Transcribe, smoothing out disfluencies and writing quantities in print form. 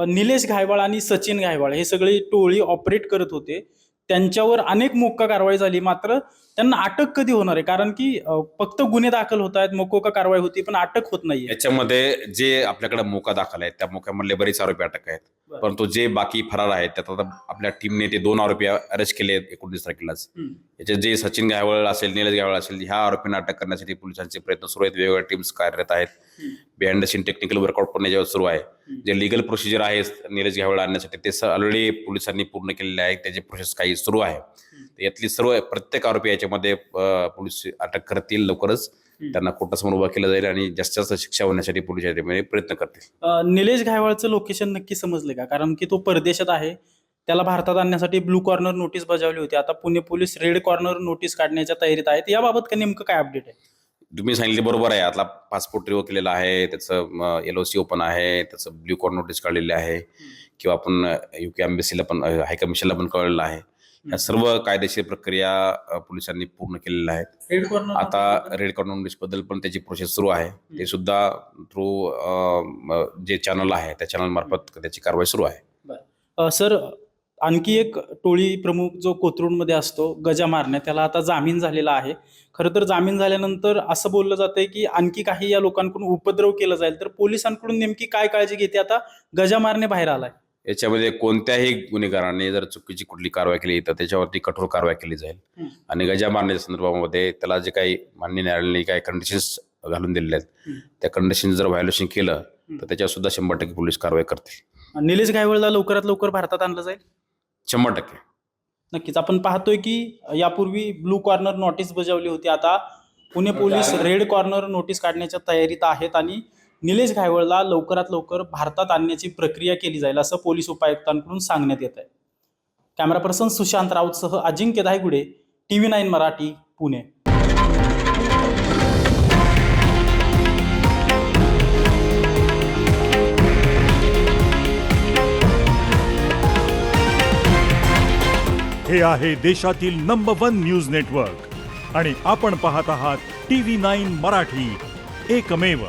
निलेश घायवाळ आणि सचिन घायवाळ हे सगळी टोळी ऑपरेट करत होते. त्यांच्यावर अनेक मोक्का कारवाई झाली. मात्र त्यांना अटक कधी होणार आहे? कारण की फक्त गुन्हे दाखल होत आहेत, मोक्का कारवाई होती, पण अटक होत नाहीये. याच्यामध्ये जे आपल्याकडे मोका दाखल आहेत त्या मोक्यामधले बरेच आरोपी अटक आहेत. परंतु जे बाकी फरार आहेत त्यात आता आपल्या टीमने ते 2 आरोपी अरेस्ट केले 29 तारखेलाच. याच्यात जे सचिन घायवळ असेल, निलेश घायवळ असेल, ह्या आरोपींना अटक करण्यासाठी पोलिसांचे प्रयत्न सुरू आहेत. वेगवेगळ्या टीम्स कार्यरत आहेत. Behind the scene technical workout पण याच्यावर सुरू आहे. जे लिगल प्रोसिजर आहे निलेश घायवळ आणण्यासाठी ते ऑलरेडी पोलिसांनी पूर्ण केलेले आहे. त्याची प्रोसेस काही सुरू आहे. यातली सर्व प्रत्येक आरोपी याच्यामध्ये पोलीस अटक करतील लवकरच. त्यांना कोर्टासमोर उभा केलं जाईल आणि जास्तीत जास्त शिक्षा होण्यासाठी पोलीस याच्यामध्ये प्रयत्न करतील. निलेश घायवाळचं लोकेशन नक्की समजले का? कारण की तो परदेशात आहे. त्याला भारतात आणण्यासाठी ब्लू कॉर्नर नोटीस बजावली होती. आता Pune police red corner notice काढण्याच्या तयारीत आहेत. याबाबत नेमकं काय अपडेट आहे? तुम्ही सांगितले बरोबर आहे. आता पासपोर्ट रिव्ह केलेला आहे, त्याचं LOC ओपन आहे, त्याचं ब्ल्यू कॉर्नर नोटीस काढलेली आहे किंवा आपण UK एम्बेसीला पण हायकमिशनला पण कळलेलं आहे. या सर्व कायदेशीर प्रक्रिया पोलिसांनी पूर्ण केलेल्या आहेत. आता रेड कॉर्नर नोटीस बद्दल पण त्याची प्रोसेस सुरू आहे. ते सुद्धा थ्रू जे चॅनल आहे त्या चॅनल मार्फत त्याची कारवाई सुरू आहे. सर, आणखी एक टोळी प्रमुख जो कोथरूडमध्ये असतो, गजा मारणे, त्याला आता जामीन झालेला आहे. खरं तर जामीन झाल्यानंतर असं बोललं जातंय की आणखी काही या लोकांकडून उपद्रव केला जाईल. तर पोलिसांकडून नेमकी काय काळजी घेते आता गजा मारणे बाहेर आलाय? याच्यामध्ये कोणत्याही गुन्हेगाराने जर चुकीची कुठली कारवाई केली तर त्याच्यावरती कठोर कारवाई केली जाईल. आणि गजा मारण्याच्या संदर्भामध्ये त्याला जे काही मान्य न्यायालयाने काही कंडिशन्स घालून दिलेल्या आहेत त्या कंडिशन जर व्हायोलेशन केलं तर त्याच्यावर सुद्धा 100% पोलीस कारवाई करतील. निलेश घायवळला लवकरात लवकर भारतात आणलं जाईल? 100%. नक्कीच. आपण पाहतोय की यापूर्वी ब्लू कॉर्नर नोटीस बजावली होती. आता Pune police red corner notice काढण्याच्या तयारीत आहेत आणि निलेश घायवळला लवकरात लवकर भारतात आणण्याची प्रक्रिया केली जाईल असं पोलीस उपायुक्तांकडून सांगण्यात येत आहे. कॅमेरा पर्सन सुशांत राऊतसह अजिंक्य धायगुडे, TV9 मराठी, पुणे. हे आहे देशातील नंबर 1 न्यूज नेटवर्क आणि आपण पाहत आहात TV9 मराठी, एकमेव.